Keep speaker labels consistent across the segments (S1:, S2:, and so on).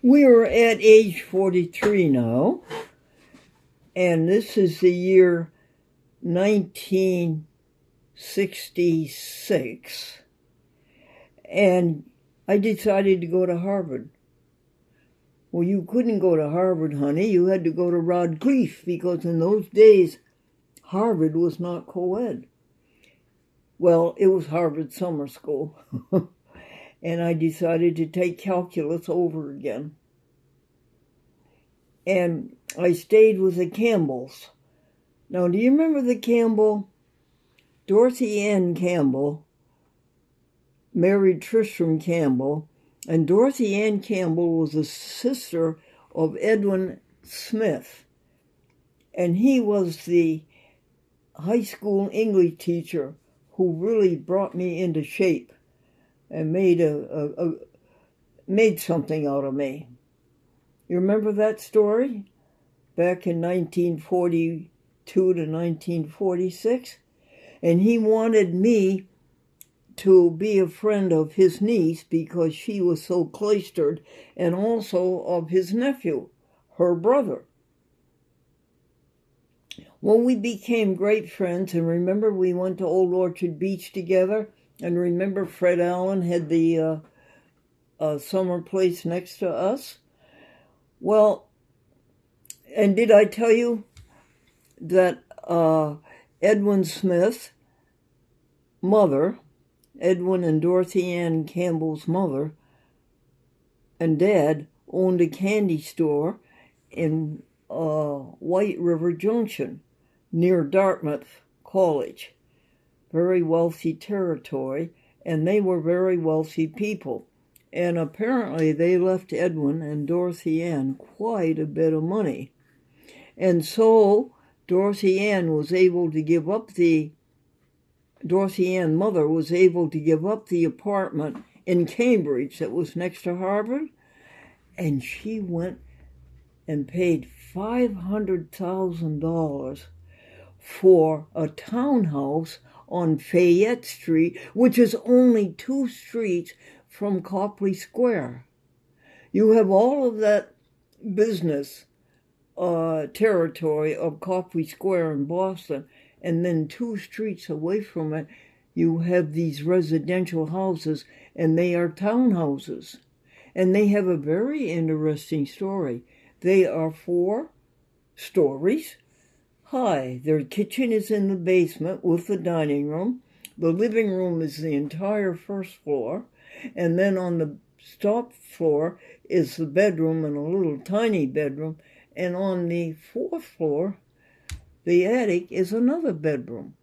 S1: We are at age 43 now, and this is the year 1966, and I decided to go to Harvard. Well, you couldn't go to Harvard, honey. You had to go to Radcliffe, because in those days, Harvard was not co-ed. Well, it was Harvard summer school. And I decided to take calculus over again. And I stayed with the Campbells. Now, do you remember the Campbell? Dorothy Ann Campbell married Tristram Campbell, and Dorothy Ann Campbell was the sister of Edwin Smith. And he was the high school English teacher who really brought me into shape and made something out of me. You remember that story? Back in 1942 to 1946? And he wanted me to be a friend of his niece because she was so cloistered, and also of his nephew, her brother. Well, we became great friends, and remember we went to Old Orchard Beach together? And remember Fred Allen had the summer place next to us? Well, and did I tell you that Edwin Smith's mother, Edwin and Dorothy Ann Campbell's mother and dad, owned a candy store in White River Junction near Dartmouth College. Very wealthy territory, and they were very wealthy people. And apparently they left Edwin and Dorothy Ann quite a bit of money. And so Dorothy Ann mother was able to give up the apartment in Cambridge that was next to Harvard, and she went and paid $500,000 for a townhouse on Fayette Street, which is only 2 streets from Copley Square. You have all of that business territory of Copley Square in Boston, and then 2 streets away from it, you have these residential houses, and they are townhouses. And they have a very interesting story. They are 4 stories high. Their kitchen is in the basement with the dining room. The living room is the entire first floor. And then on the top floor is the bedroom and a little tiny bedroom. And on the 4th floor, the attic is another bedroom.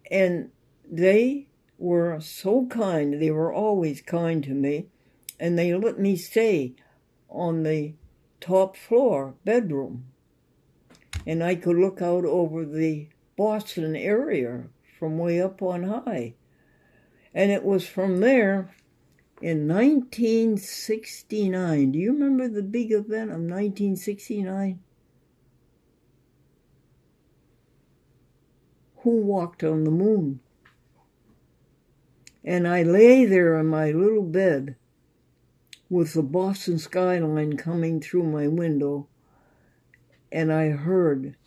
S1: And they were so kind. They were always kind to me. And they let me stay on the top floor bedroom. And I could look out over the Boston area from way up on high. And it was from there in 1969. Do you remember the big event of 1969? Who walked on the moon? And I lay there in my little bed with the Boston skyline coming through my window, and I heard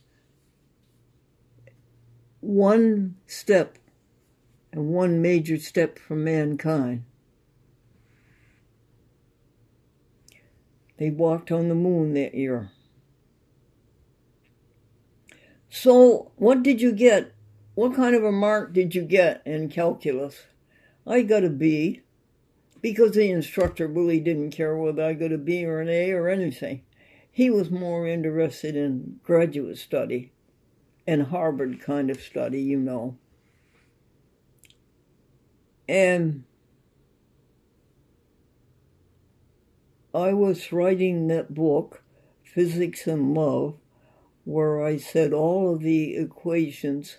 S1: one step, and one major step for mankind. They walked on the moon that year. So what did you get? What kind of a mark did you get in calculus? I got a B, because the instructor really didn't care whether I got a B or an A or anything. He was more interested in graduate study and Harvard kind of study, you know. And I was writing that book, Physics and Love, where I said all of the equations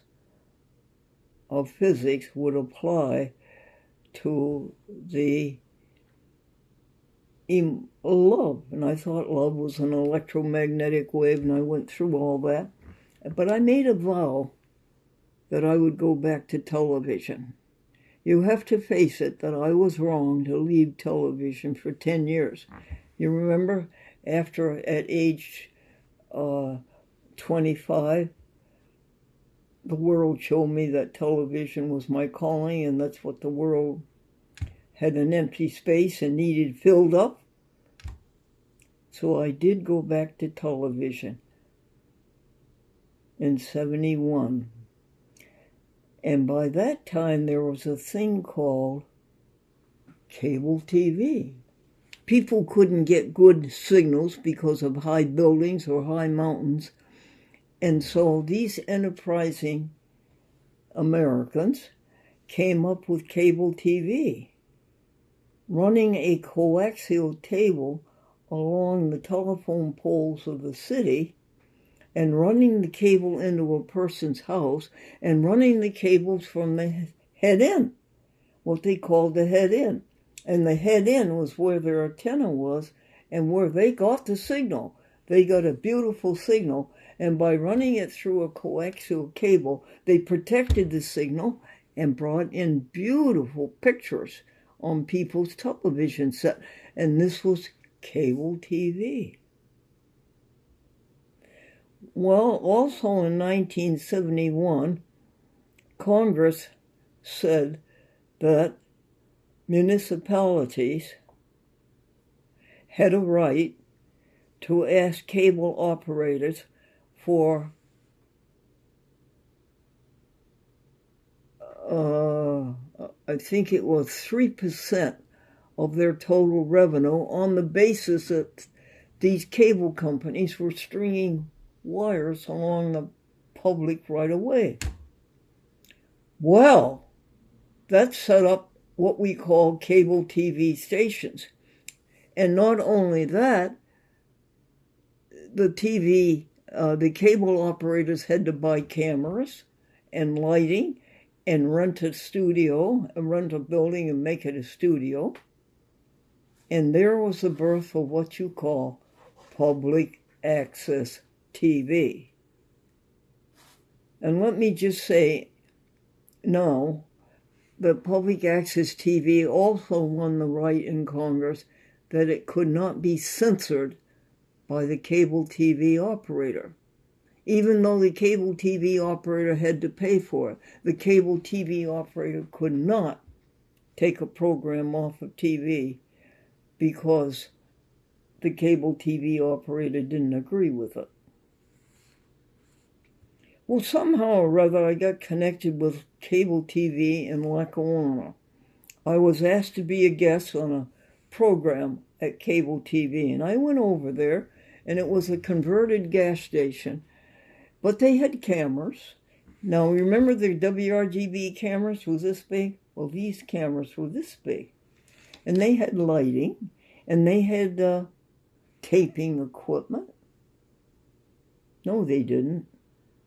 S1: of physics would apply to the love. And I thought love was an electromagnetic wave, and I went through all that. But I made a vow that I would go back to television. You have to face it that I was wrong to leave television for 10 years. You remember, at age 25, the world showed me that television was my calling, and that's what the world had, an empty space and needed filled up. So I did go back to television in 71. And by that time, there was a thing called cable TV. People couldn't get good signals because of high buildings or high mountains. And so these enterprising Americans came up with cable TV, running a coaxial cable along the telephone poles of the city, and running the cable into a person's house, and running the cables from the head in, what they called the head in. And the head in was where their antenna was and where they got the signal. They got a beautiful signal, and by running it through a coaxial cable, they protected the signal and brought in beautiful pictures on people's television set. And this was cable TV. Well, also in 1971, Congress said that municipalities had a right to ask cable operators for I think it was 3% of their total revenue, on the basis that these cable companies were stringing wires along the public right away. Well, that set up what we call cable TV stations. And not only that, the cable operators had to buy cameras and lighting and rent a studio, rent a building and make it a studio. And there was the birth of what you call public access TV. And let me just say now that public access TV also won the right in Congress that it could not be censored by the cable TV operator. Even though the cable TV operator had to pay for it, the cable TV operator could not take a program off of TV because the cable TV operator didn't agree with it. Well, somehow or other, I got connected with cable TV in Lackawanna. I was asked to be a guest on a program at cable TV, and I went over there, and it was a converted gas station, but they had cameras. Now, remember the WRGB cameras was this big? Well, these cameras were this big, and they had lighting, and they had taping equipment. No, they didn't.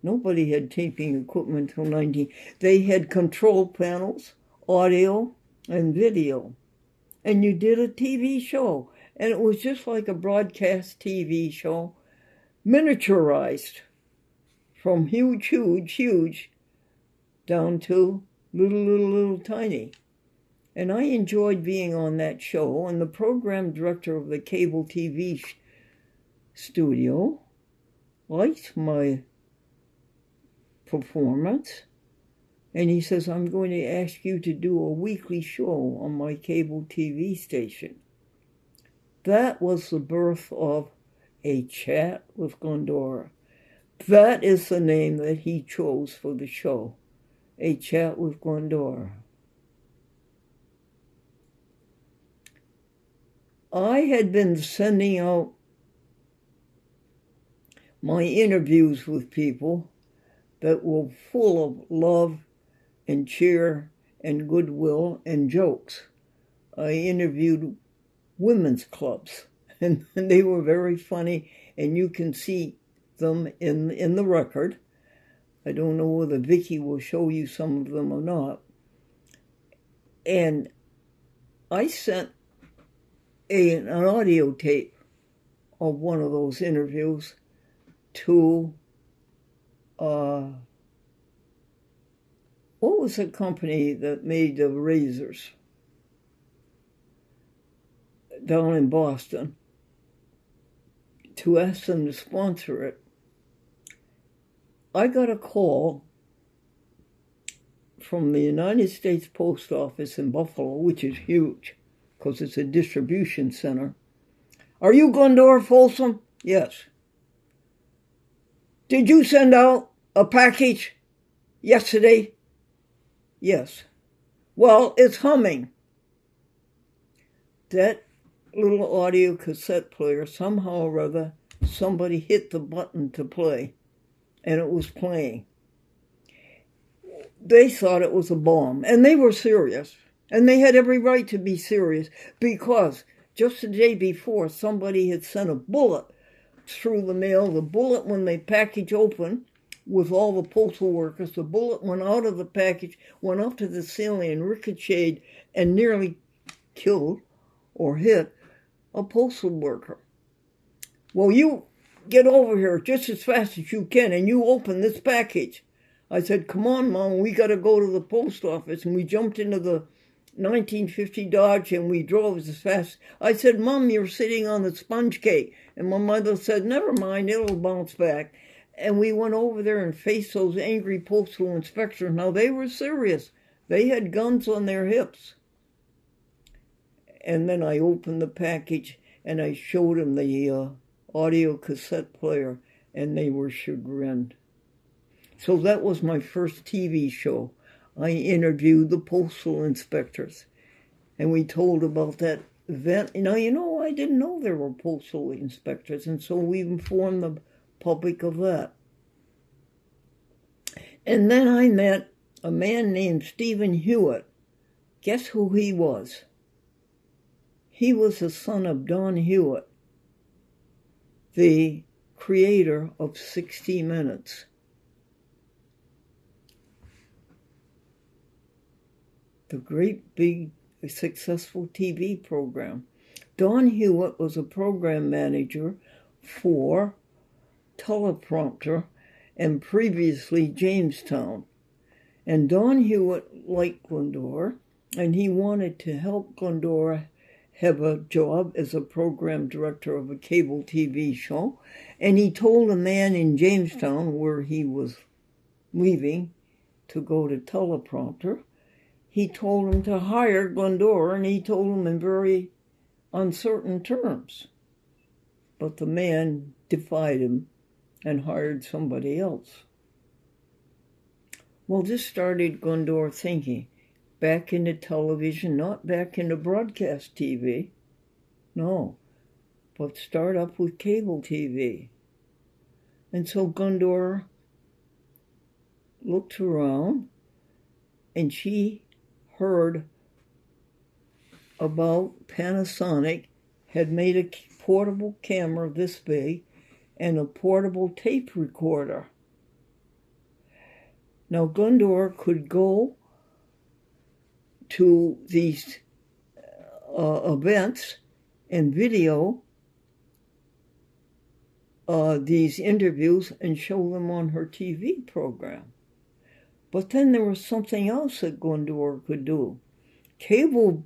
S1: Nobody had taping equipment until 19. They had control panels, audio, and video. And you did a TV show. And it was just like a broadcast TV show, miniaturized from huge, down to little tiny. And I enjoyed being on that show. And the program director of the cable TV studio liked my performance, and he says, I'm going to ask you to do a weekly show on my cable TV station. That was the birth of A Chat with Glendora. That is the name that he chose for the show, A Chat with Glendora. I had been sending out my interviews with people that were full of love and cheer and goodwill and jokes. I interviewed women's clubs, and they were very funny, and you can see them in the record. I don't know whether Vicky will show you some of them or not. And I sent an audio tape of one of those interviews to what was the company that made the razors down in Boston, to ask them to sponsor it. I got a call from the United States Post Office in Buffalo, which is huge because it's a distribution center. Are you Glendora Folsom? Yes. Did you send out a package yesterday? Yes. Well, it's humming. That little audio cassette player, somehow or other, somebody hit the button to play, and it was playing. They thought it was a bomb, and they were serious. And they had every right to be serious, because just the day before, somebody had sent a bullet through the mail. The bullet, when they package open with all the postal workers, the bullet went out of the package, went up to the ceiling and ricocheted and nearly killed or hit a postal worker. Well, you get over here just as fast as you can, and you open this package. I said, come on, Mom, we got to go to the post office. And we jumped into the 1950 Dodge, and we drove as fast. I said, Mom, you're sitting on the sponge cake. And my mother said, never mind, it'll bounce back. And we went over there and faced those angry postal inspectors. Now, they were serious. They had guns on their hips. And then I opened the package, and I showed them the audio cassette player, and they were chagrined. So that was my first TV show. I interviewed the postal inspectors, and we told about that event. Now, I didn't know there were postal inspectors, and so we informed the public of that. And then I met a man named Stephen Hewitt. Guess who he was? He was the son of Don Hewitt, the creator of 60 Minutes. The great, big, successful TV program. Don Hewitt was a program manager for Teleprompter and previously Jamestown. And Don Hewitt liked Glendora, and he wanted to help Glendora have a job as a program director of a cable TV show. And he told a man in Jamestown, where he was leaving to go to Teleprompter, he told him to hire Glendora, and he told him in very uncertain terms. But the man defied him and hired somebody else. Well, this started Glendora thinking, back into television, not back into broadcast TV. No, but start up with cable TV. And so Glendora looked around, and she heard about Panasonic had made a portable camera this big and a portable tape recorder. Now, Glendora could go to these events and video these interviews and show them on her TV program. But then there was something else that Glendora could do. Cable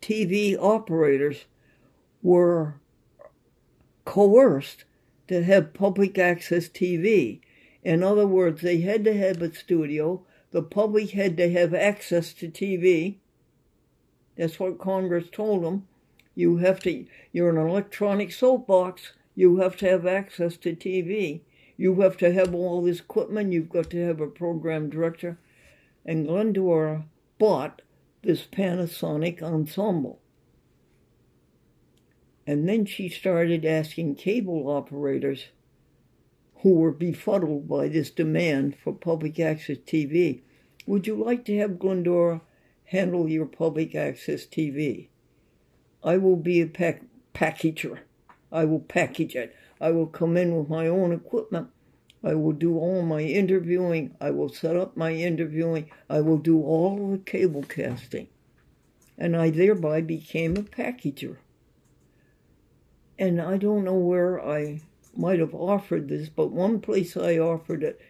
S1: TV operators were coerced to have public access TV. In other words, they had to have a studio. The public had to have access to TV. That's what Congress told them. You're an electronic soapbox. You have to have access to TV. You have to have all this equipment. You've got to have a program director. And Glendora bought this Panasonic ensemble. And then she started asking cable operators who were befuddled by this demand for public access TV, would you like to have Glendora handle your public access TV? I will be a packager. I will package it. I will come in with my own equipment. I will do all my interviewing. I will set up my interviewing. I will do all the cable casting. And I thereby became a packager. And I don't know where I might have offered this, but one place I offered it,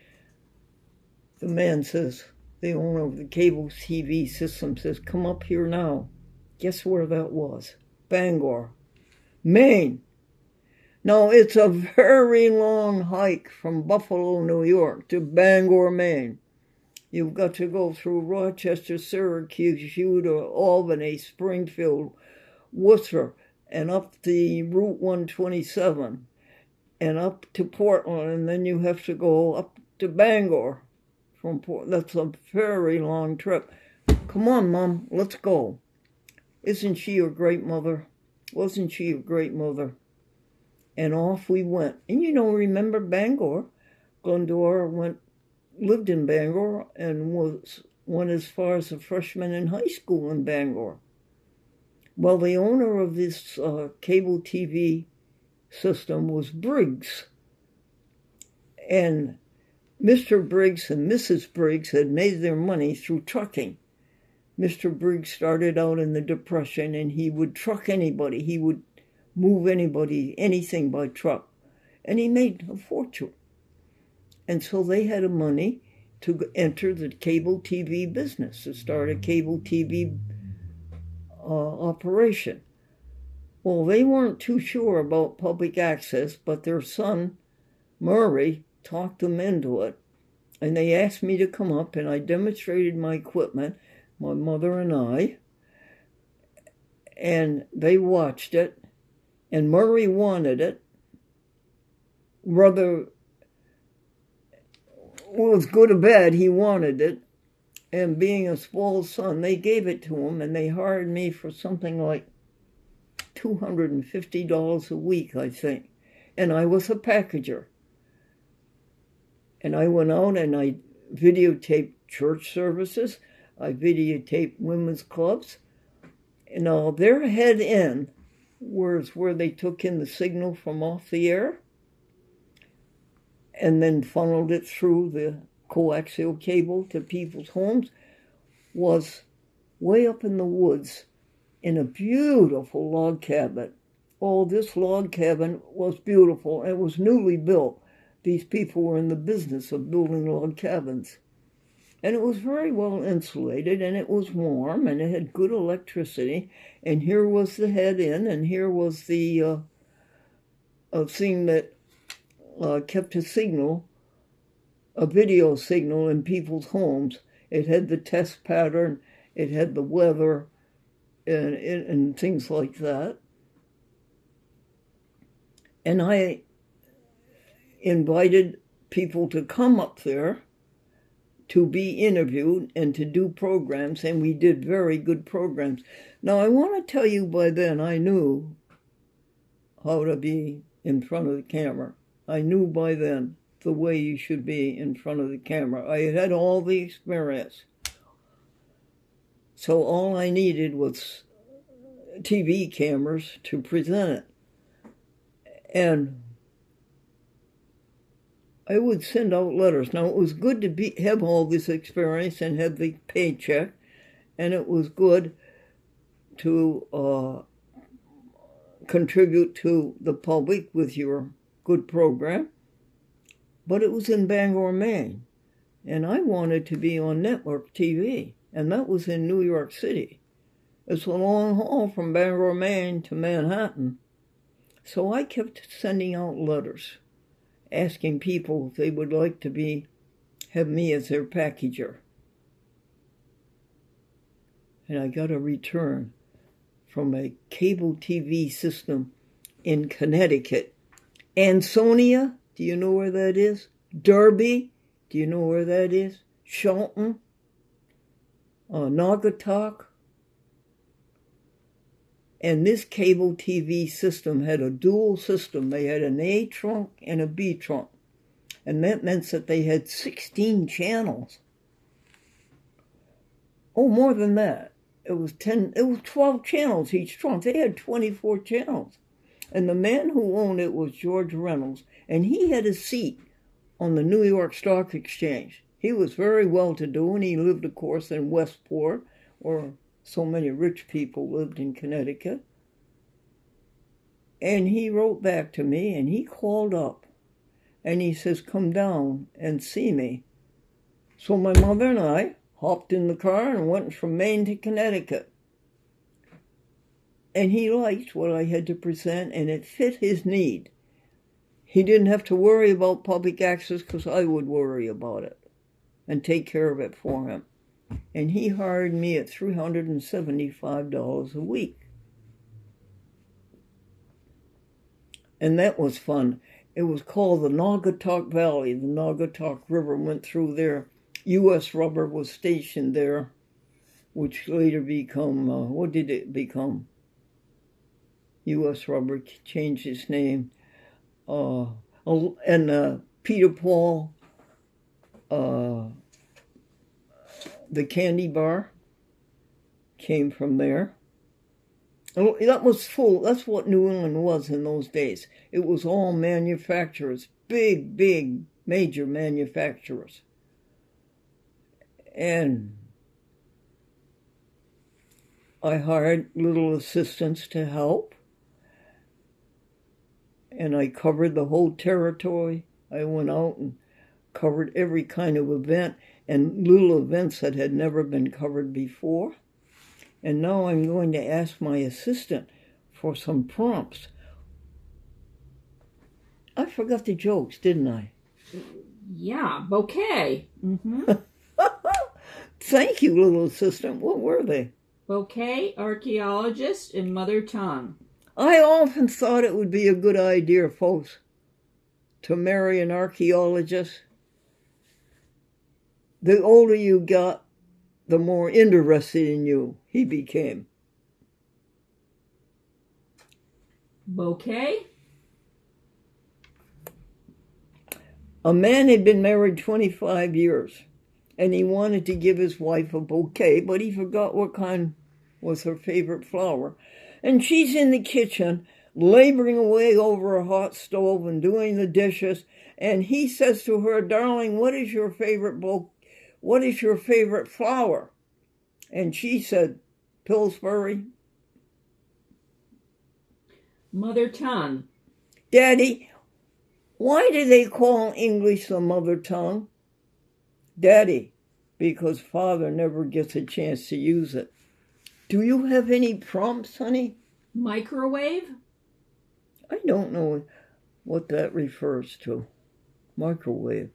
S1: The man says, the owner of the cable TV system says, come up here now. Guess where that was? Bangor, Maine. Now, it's a very long hike from Buffalo, New York to Bangor, Maine. You've got to go through Rochester, Syracuse, Utah, Albany, Springfield, Worcester, and up the Route 127, and up to Portland, and then you have to go up to Bangor. That's a very long trip. Come on, Mom, let's go. Isn't she a great mother? Wasn't she a great mother? And off we went. And remember Bangor? Glendora lived in Bangor and went as far as a freshman in high school in Bangor. Well, the owner of this cable TV system was Briggs. And Mr. Briggs and Mrs. Briggs had made their money through trucking. Mr. Briggs started out in the Depression, and he would truck anybody. He would move anybody, anything by truck. And he made a fortune. And so they had the money to enter the cable TV business, to start a cable TV operation. Well, they weren't too sure about public access, but their son, Murray, talked them into it. And they asked me to come up, and I demonstrated my equipment, my mother and I, and they watched it, and Murray wanted it. Whether it was good or bad, he wanted it. And being a spoiled son, they gave it to him, and they hired me for something like $250 a week, I think. And I was a packager. And I went out and I videotaped church services. I videotaped women's clubs. And now their head end was where they took in the signal from off the air and then funneled it through the coaxial cable to people's homes, was way up in the woods in a beautiful log cabin. Oh, this log cabin was beautiful. It was newly built. These people were in the business of building log cabins. And it was very well insulated, and it was warm, and it had good electricity. And here was the head in, and here was the thing that kept a signal, a video signal in people's homes. It had the test pattern, it had the weather, and things like that. And I invited people to come up there to be interviewed and to do programs, and we did very good programs. Now, I want to tell you, by then I knew how to be in front of the camera. I knew by then the way you should be in front of the camera. I had all the experience. So all I needed was TV cameras to present it. And I would send out letters. Now, it was good to have all this experience and have the paycheck, and it was good to contribute to the public with your good program. But it was in Bangor, Maine, and I wanted to be on network TV, and that was in New York City. It's a long haul from Bangor, Maine to Manhattan. So I kept sending out letters, asking people if they would like to have me as their packager. And I got a return from a cable TV system in Connecticut. Ansonia, do you know where that is? Derby, do you know where that is? Shelton, Naugatuck. And this cable TV system had a dual system. They had an A trunk and a B trunk. And that meant that they had 16 channels. Oh, more than that. It was 12 channels each trunk. They had 24 channels. And the man who owned it was George Reynolds. And he had a seat on the New York Stock Exchange. He was very well-to-do, and he lived, of course, in Westport, or so many rich people lived in Connecticut. And he wrote back to me, and he called up, and he says, come down and see me. So my mother and I hopped in the car and went from Maine to Connecticut. And he liked what I had to present, and it fit his need. He didn't have to worry about public access because I would worry about it and take care of it for him. And he hired me at $375 a week. And that was fun. It was called the Naugatuck Valley. The Naugatuck River went through there. U.S. Rubber was stationed there, which later become, what did it become? U.S. Rubber changed its name. And Peter Paul, the candy bar, came from there. Oh, that was full. That's what New England was in those days. It was all manufacturers, big, big, major manufacturers. And I hired little assistants to help. And I covered the whole territory. I went out and covered every kind of event and little events that had never been covered before. And now I'm going to ask my assistant for some prompts. I forgot the jokes, didn't I?
S2: Yeah, bouquet.
S1: Mm-hmm. Thank you, little assistant. What were they?
S2: Bouquet, archaeologist, and mother tongue.
S1: I often thought it would be a good idea, folks, to marry an archaeologist. The older you got, the more interested in you he became.
S2: Bouquet?
S1: A man had been married 25 years, and he wanted to give his wife a bouquet, but he forgot what kind was her favorite flower. And she's in the kitchen, laboring away over a hot stove and doing the dishes. And he says to her, "Darling, what is your favorite flower?" And she said, "Pillsbury."
S2: Mother tongue.
S1: "Daddy, why do they call English the mother tongue?" "Daddy, because Father never gets a chance to use it." Do you have any prompts, honey?
S2: Microwave?
S1: I don't know what that refers to. Microwave.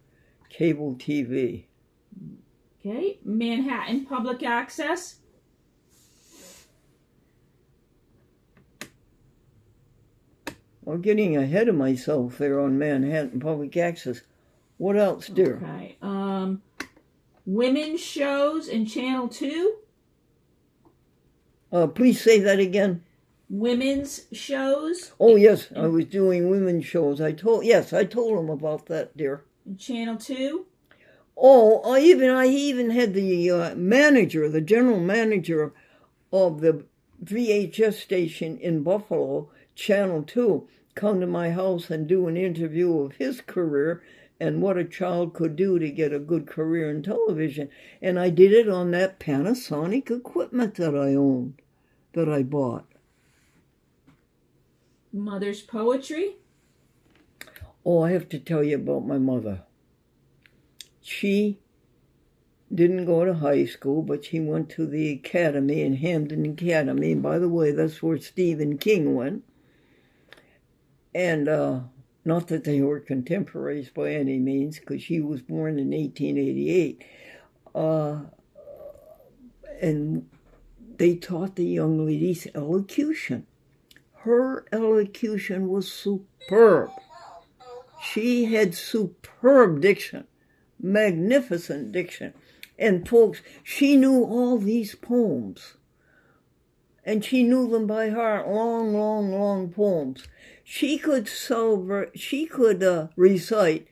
S1: Cable TV.
S2: Okay. Manhattan public access?
S1: I'm getting ahead of myself there on Manhattan public access. What else, dear?
S2: Okay. Women's shows in Channel 2?
S1: Please say that again.
S2: Women's shows?
S1: Oh, yes, I was doing women's shows. I told him about that, dear.
S2: In Channel 2?
S1: Oh, I even had the manager, the general manager of the VHS station in Buffalo, Channel 2, come to my house and do an interview of his career and what a child could do to get a good career in television. And I did it on that Panasonic equipment that I owned, that I bought.
S2: Mother's poetry?
S1: Oh, I have to tell you about my mother. She didn't go to high school, but she went to the academy in Hampden Academy. And by the way, that's where Stephen King went. And not that they were contemporaries by any means, because she was born in 1888. And they taught the young ladies elocution. Her elocution was superb. She had superb diction, magnificent diction. And folks, she knew all these poems. And she knew them by heart, long, long, long poems. She could recite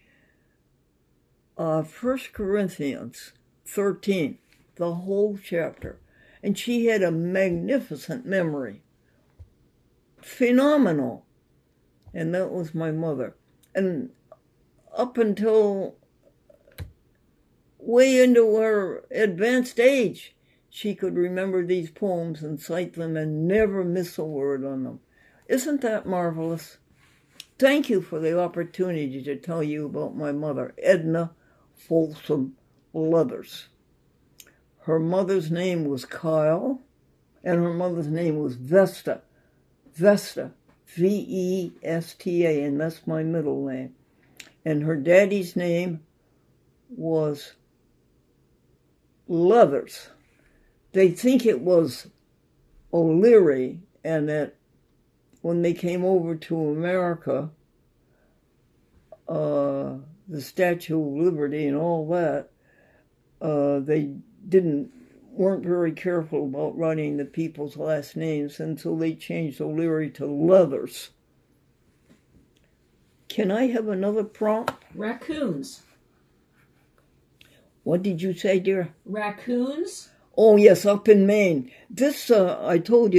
S1: 1 Corinthians 13, the whole chapter. And she had a magnificent memory. Phenomenal. And that was my mother. And up until way into her advanced age, she could remember these poems and cite them and never miss a word on them. Isn't that marvelous? Thank you for the opportunity to tell you about my mother, Edna Folsom Leathers. Her mother's name was Kyle, and her mother's name was Vesta. Vesta, Vesta, and that's my middle name. And her daddy's name was Leathers. They think it was O'Leary, and that when they came over to America, the Statue of Liberty and all that, they weren't very careful about writing the people's last names, and so they changed O'Leary to Leathers. Can I have another prompt?
S2: Raccoons.
S1: What did you say, dear?
S2: Raccoons.
S1: Oh, yes, up in Maine. This, I told you,